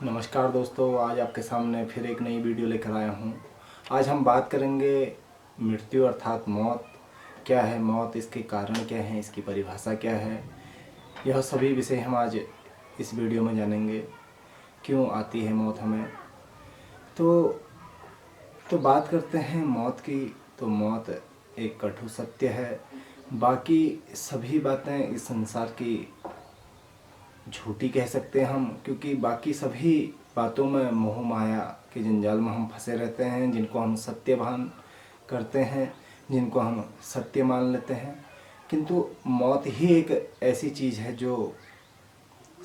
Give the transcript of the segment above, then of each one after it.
नमस्कार दोस्तों, आज आपके सामने फिर एक नई वीडियो लेकर आया हूँ। आज हम बात करेंगे मृत्यु अर्थात मौत। क्या है मौत, इसके कारण क्या हैं, इसकी परिभाषा क्या है, यह सभी विषय हम आज इस वीडियो में जानेंगे। क्यों आती है मौत हमें। तो बात करते हैं मौत की। तो मौत एक कटु सत्य है। बाकी सभी बातें इस संसार की झूठी कह सकते हैं हम, क्योंकि बाकी सभी बातों में मोह माया के जंजाल में हम फंसे रहते हैं, जिनको हम सत्य भान करते हैं, जिनको हम सत्य मान लेते हैं। किंतु मौत ही एक ऐसी चीज़ है जो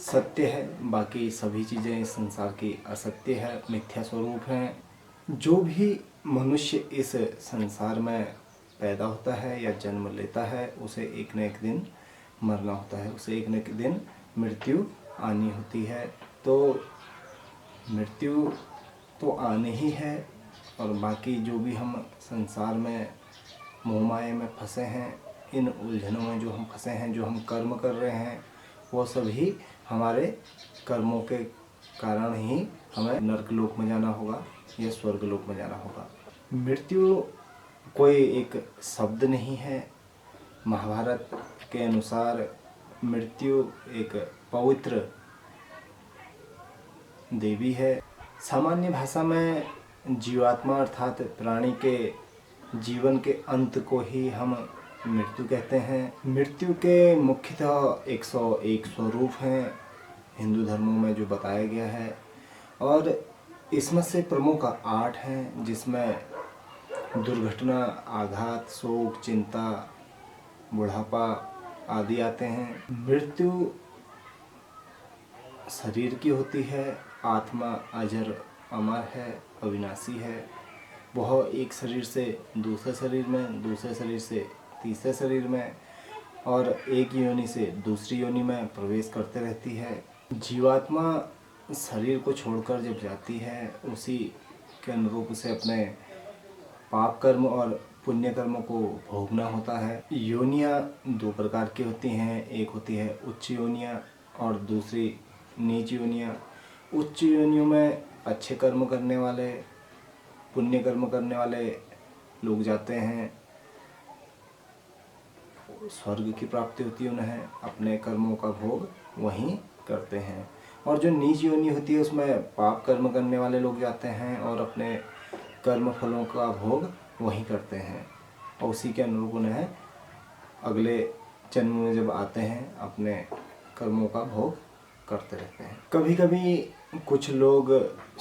सत्य है। बाकी सभी चीज़ें इस संसार की असत्य है, मिथ्या स्वरूप हैं। जो भी मनुष्य इस संसार में पैदा होता है या जन्म लेता है, उसे एक न एक दिन मरना होता है, उसे एक न एक दिन मृत्यु आनी होती है। तो मृत्यु तो आनी ही है। और बाकी जो भी हम संसार में मोह माया में फंसे हैं, इन उलझनों में जो हम फंसे हैं, जो हम कर्म कर रहे हैं, वो सभी हमारे कर्मों के कारण ही हमें नरकलोक में जाना होगा या स्वर्गलोक में जाना होगा। मृत्यु कोई एक शब्द नहीं है। महाभारत के अनुसार मृत्यु एक पवित्र देवी है। सामान्य भाषा में जीवात्मा अर्थात प्राणी के जीवन के अंत को ही हम मृत्यु कहते हैं। मृत्यु के मुख्यतः 101 स्वरूप हैं हिंदू धर्मों में जो बताया गया है, और इसमें से प्रमुख 8 हैं, जिसमें दुर्घटना, आघात, शोक, चिंता, बुढ़ापा आदि आते हैं। मृत्यु शरीर की होती है। आत्मा अजर अमर है, अविनाशी है। वह एक शरीर से दूसरे शरीर में, दूसरे शरीर से तीसरे शरीर में, और एक योनि से दूसरी योनि में प्रवेश करते रहती है। जीवात्मा शरीर को छोड़कर जब जाती है, उसी के अनुरूप उसे अपने पाप कर्म और पुण्य कर्मों को भोगना होता है। योनियाँ 2 प्रकार की होती हैं। एक होती है उच्च योनियाँ और दूसरी नीच योनियाँ। उच्च योनियों में अच्छे कर्म करने वाले, पुण्य कर्म करने वाले लोग जाते हैं, स्वर्ग की प्राप्ति होती है उन्हें, अपने कर्मों का भोग वहीं करते हैं। और जो नीच योनि होती है, उसमें पाप कर्म करने वाले लोग जाते हैं और अपने कर्म फलों का भोग वहीं करते हैं, और उसी के अनुरूप उन्हें अगले जन्म में जब आते हैं अपने कर्मों का भोग करते रहते हैं। कभी कभी कुछ लोग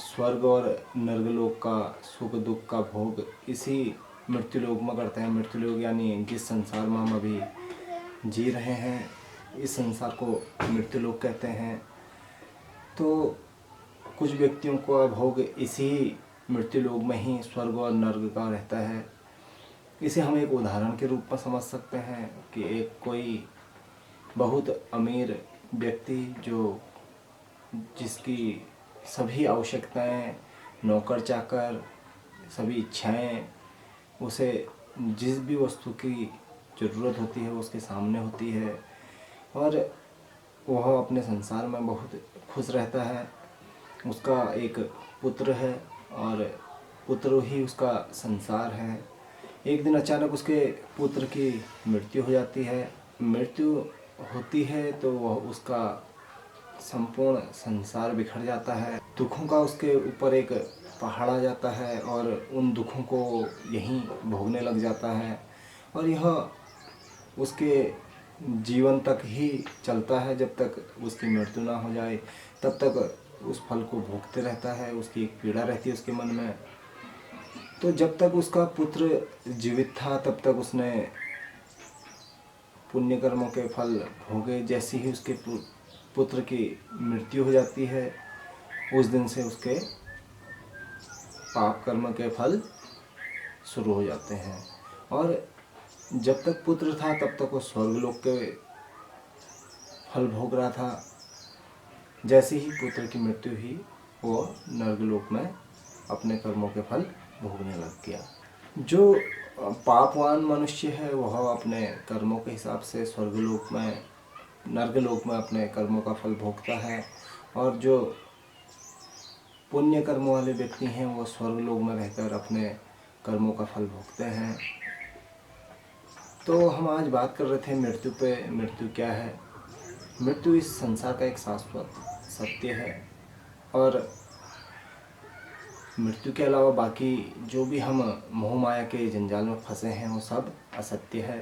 स्वर्ग और नर्कलोक का सुख दुख का भोग इसी मृत्युलोक में करते हैं। मृत्युलोक यानी जिस संसार में हम अभी जी रहे हैं, इस संसार को मृत्युलोक कहते हैं। तो कुछ व्यक्तियों का भोग इसी मृत्युलोक में ही स्वर्ग और नर्क का रहता है। इसे हम एक उदाहरण के रूप में समझ सकते हैं कि एक कोई बहुत अमीर व्यक्ति जिसकी सभी आवश्यकताएं, नौकर चाकर, सभी इच्छाएं, उसे जिस भी वस्तु की ज़रूरत होती है उसके सामने होती है, और वह अपने संसार में बहुत खुश रहता है। उसका एक पुत्र है और पुत्र ही उसका संसार है। एक दिन अचानक उसके पुत्र की मृत्यु हो जाती है। मृत्यु होती है तो वह उसका संपूर्ण संसार बिखर जाता है। दुखों का उसके ऊपर एक पहाड़ आ जाता है और उन दुखों को यहीं भोगने लग जाता है, और यह उसके जीवन तक ही चलता है। जब तक उसकी मृत्यु ना हो जाए तब तक उस फल को भोगते रहता है। उसकी एक पीड़ा रहती है उसके मन में। तो जब तक उसका पुत्र जीवित था तब तक उसने पुण्य कर्मों के फल भोगे। जैसे ही उसके पुत्र की मृत्यु हो जाती है, उस दिन से उसके पाप कर्म के फल शुरू हो जाते हैं। और जब तक पुत्र था तब तक वो स्वर्गलोक के फल भोग रहा था। जैसे ही पुत्र की मृत्यु हुई, वो नर्कलोक में अपने कर्मों के फल भोगने लग गया। जो पापवान मनुष्य है वह अपने कर्मों के हिसाब से स्वर्गलोक में, नर्कलोक में अपने कर्मों का फल भोगता है, और जो पुण्य कर्म वाले व्यक्ति हैं वो स्वर्ग लोक में रहकर अपने कर्मों का फल भोगते हैं। तो हम आज बात कर रहे थे मृत्यु पे। मृत्यु क्या है? मृत्यु इस संसार का एक शाश्वत सत्य है, और मृत्यु के अलावा बाकी जो भी हम मोह माया के जंजाल में फंसे हैं वो सब असत्य है।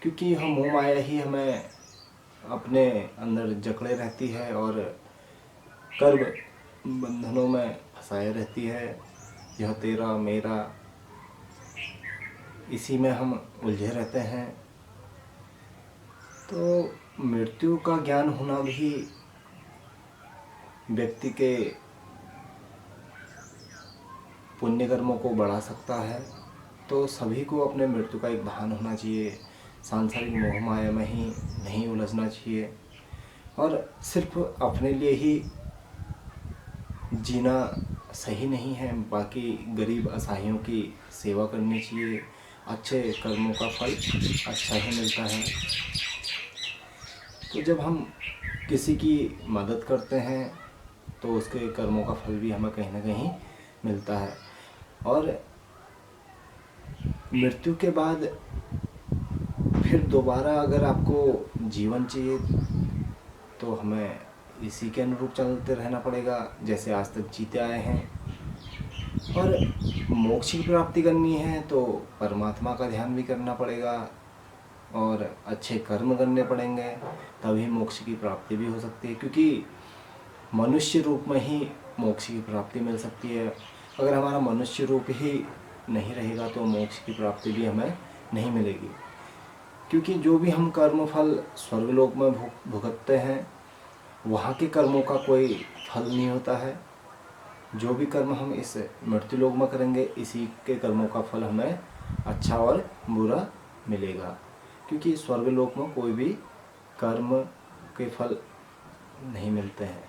क्योंकि हम मोह माया ही हमें अपने अंदर जकड़े रहती है और कर्म बंधनों में फंसाए रहती है। यह तेरा मेरा, इसी में हम उलझे रहते हैं। तो मृत्यु का ज्ञान होना भी व्यक्ति के पुण्य कर्मों को बढ़ा सकता है। तो सभी को अपने मृत्यु का एक भान होना चाहिए, सांसारिक मोह माया में ही नहीं उलझना चाहिए, और सिर्फ अपने लिए ही जीना सही नहीं है। बाकी गरीब असहायों की सेवा करनी चाहिए। अच्छे कर्मों का फल अच्छा ही मिलता है। तो जब हम किसी की मदद करते हैं तो उसके कर्मों का फल भी हमें कहीं ना कहीं मिलता है। और मृत्यु के बाद फिर दोबारा अगर आपको जीवन चाहिए तो हमें इसी के अनुरूप चलते रहना पड़ेगा जैसे आज तक जीते आए हैं। और मोक्ष की प्राप्ति करनी है तो परमात्मा का ध्यान भी करना पड़ेगा और अच्छे कर्म करने पड़ेंगे, तभी मोक्ष की प्राप्ति भी हो सकती है। क्योंकि मनुष्य रूप में ही मोक्ष की प्राप्ति मिल सकती है। अगर हमारा मनुष्य रूप ही नहीं रहेगा तो मोक्ष की प्राप्ति भी हमें नहीं मिलेगी। क्योंकि जो भी हम कर्म फल स्वर्गलोक में भुगतते हैं, वहाँ के कर्मों का कोई फल नहीं होता है। जो भी कर्म हम इस मृत्युलोक में करेंगे, इसी के कर्मों का फल हमें अच्छा और बुरा मिलेगा। क्योंकि स्वर्गलोक में कोई भी कर्म के फल नहीं मिलते हैं।